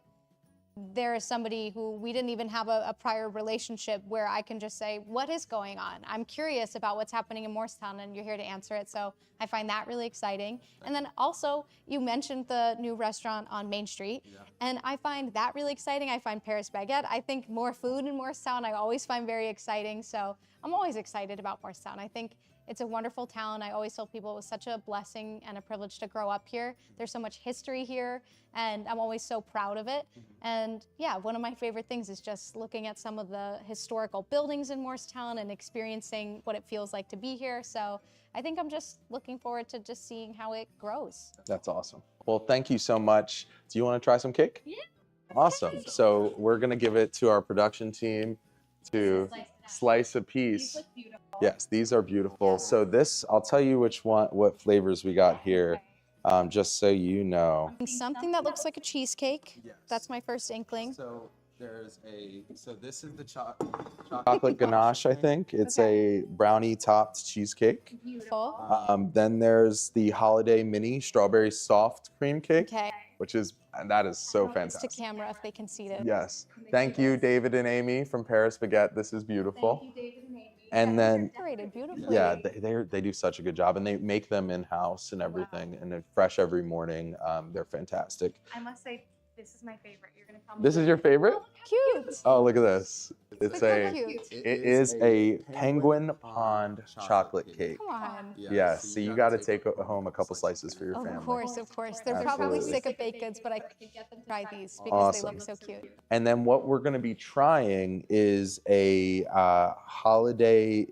there is somebody who we didn't even have a prior relationship where I can just say, what is going on? I'm curious about what's happening in Morristown and you're here to answer it. So I find that really exciting. And then also you mentioned the new restaurant on Main Street and I find that really exciting. I find Paris Baguette. I think more food in Morristown I always find very exciting. So I'm always excited about Morristown. I think it's a wonderful town. I always tell people it was such a blessing and a privilege to grow up here. There's so much history here, and I'm always so proud of it. And yeah, one of my favorite things is just looking at some of the historical buildings in Morristown and experiencing what it feels like to be here. So I think I'm just looking forward to just seeing how it grows. That's awesome. Well, thank you so much. Do you want to try some cake? Yeah. Awesome. So we're going to give it to our production team to slice a piece. Yes, these are beautiful. So this, I'll tell you what flavors we got here, just so you know. Something that looks like a cheesecake. Yes. That's my first inkling. So this is the chocolate ganache, I think. It's a brownie topped cheesecake. Beautiful. Then there's the holiday mini strawberry soft cream cake, Okay. that is so To fantastic. camera if they can see it. Yes. Thank you, David and Amy from Paris Baguette. This is beautiful. Thank you, David and Amy. And then, Decorated beautifully. yeah, they do such a good job, and they make them in-house and everything, and they're fresh every morning. They're fantastic. I must say, this is my favorite. You're gonna tell me. This is your favorite? Cute. Oh, look at this. It's So a, cute. it is a penguin pond chocolate cake. Come on. Yes, so you got to take home a couple slices for your family. Of course. They're probably Absolutely. sick of baked goods, but I can get them to try these because Awesome. they look so cute. And then what we're going to be trying is a holiday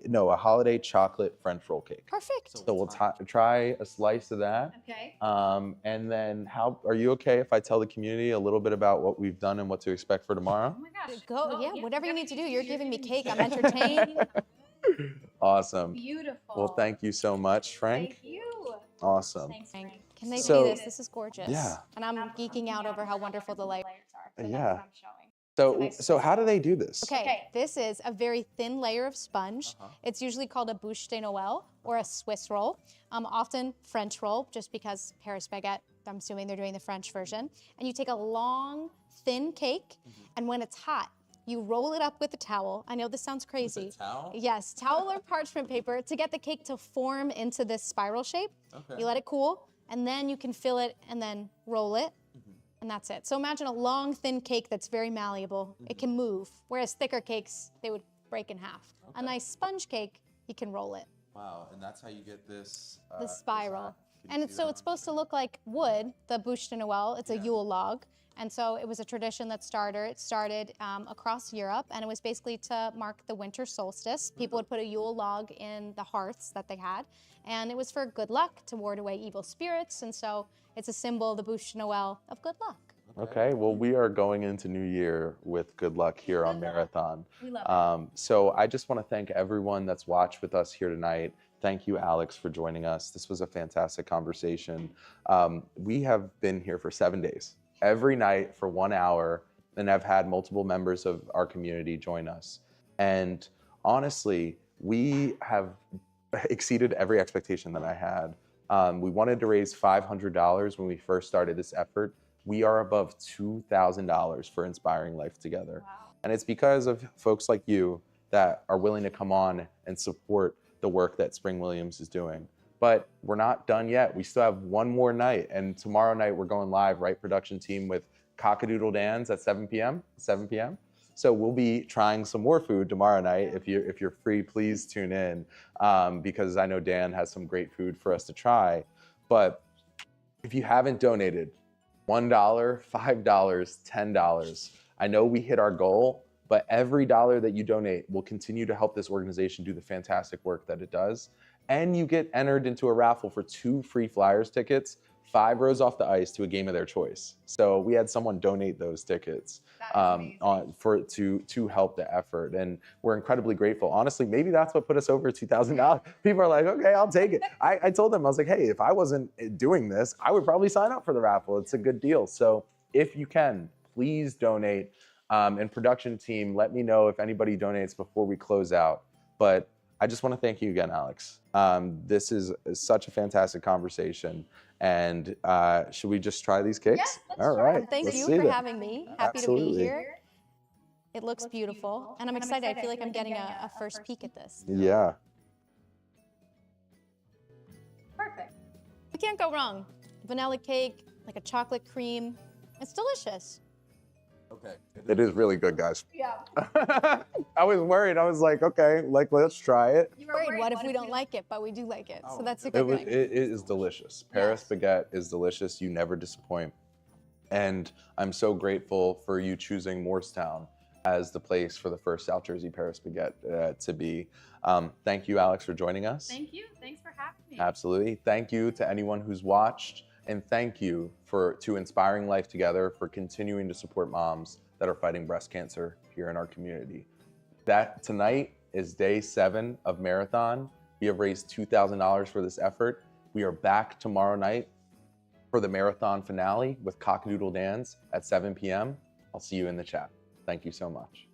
chocolate French roll cake. Perfect. So we'll try a slice of that. Okay. And then are you okay if I tell the community a little bit about what we've done and what to expect for tomorrow? Oh my gosh. Go, yeah, whatever you need to do. You're giving me cake. I'm entertained. Awesome. Beautiful. Well, thank you so much, Frank. Thank you. Awesome. Thanks, Frank. Can they So- see this? This is gorgeous. Yeah. And I'm geeking out over how wonderful the layers are. So that's Yeah. what I'm showing. So how do they do this? Okay, this is a very thin layer of sponge. Uh-huh. It's usually called a bûche de Noël or a Swiss roll, often French roll, just because Paris Baguette, I'm assuming they're doing the French version. And you take a long, thin cake, and when it's hot, you roll it up with a towel. I know this sounds crazy. towel? Yes, towel or parchment paper to get the cake to form into this spiral shape. Okay. You let it cool, and then you can fill it and then roll it. And that's it. So imagine a long, thin cake that's very malleable. It can move, whereas thicker cakes, they would break in half. A nice sponge cake, you can roll it. Wow, and that's how you get this The spiral. And it's supposed to look like wood, the bûche de Noël. It's a Yule log. And so it was a tradition that started across Europe, and it was basically to mark the winter solstice. People would put a Yule log in the hearths that they had, and it was for good luck, to ward away evil spirits. And so it's a symbol, the bûche de Noël, of good luck. Okay, well, we are going into New Year with good luck here on Mayorathon. We love it. So I just want to thank everyone that's watched with us here tonight. Thank you, Alex, for joining us. This was a fantastic conversation. We have been here for 7 days, every night for 1 hour, and I've had multiple members of our community join us. And honestly, we have exceeded every expectation that I had. We wanted to raise $500 when we first started this effort. We are above $2,000 for Inspiring Life Together. Wow. And it's because of folks like you that are willing to come on and support the work that Spring Williams is doing. But we're not done yet. We still have one more night. And tomorrow night, we're going live, right, production team, with Cockadoodle Dan's at 7 p.m. So we'll be trying some more food tomorrow night. If you're free, please tune in, because I know Dan has some great food for us to try. But if you haven't donated, $1, $5, $10. I know we hit our goal, but every dollar that you donate will continue to help this organization do the fantastic work that it does. And you get entered into a raffle for 2 free Flyers tickets, 5 rows off the ice, to a game of their choice. So we had someone donate those tickets to help the effort, and we're incredibly grateful. Honestly, maybe that's what put us over $2,000. People are like, okay, I'll take it. I told them, I was like, hey, if I wasn't doing this, I would probably sign up for the raffle. It's a good deal. So if you can, please donate. And production team, let me know if anybody donates before we close out. But I just want to thank you again, Alex. This is such a fantastic conversation. And should we just try these cakes? Yes, let's All try right. them. Thank let's you see for them. having me. Happy to Absolutely. be here. It looks beautiful, and I'm excited. I feel like I'm getting a first peek at this. Yeah. Perfect. You can't go wrong. Vanilla cake, like a chocolate cream. It's delicious. Okay. It is really good, guys. Yeah. I was worried. I was like, okay, let's try it. You were worried, what if we don't like it? But we do like it, so that's a It good thing. is delicious. Paris baguette is delicious. You never disappoint. And I'm so grateful for you choosing Morristown as the place for the first South Jersey Paris baguette to be. Thank you, Alex, for joining us. Thank you. Thanks for having me. Absolutely. Thank you to anyone who's watched. And thank you to Inspiring Life Together for continuing to support moms that are fighting breast cancer here in our community. That tonight is day 7 of Mayorathon. We have raised $2,000 for this effort. We are back tomorrow night for the Mayorathon finale with Cockadoodle Dan's at 7 p.m. I'll see you in the chat. Thank you so much.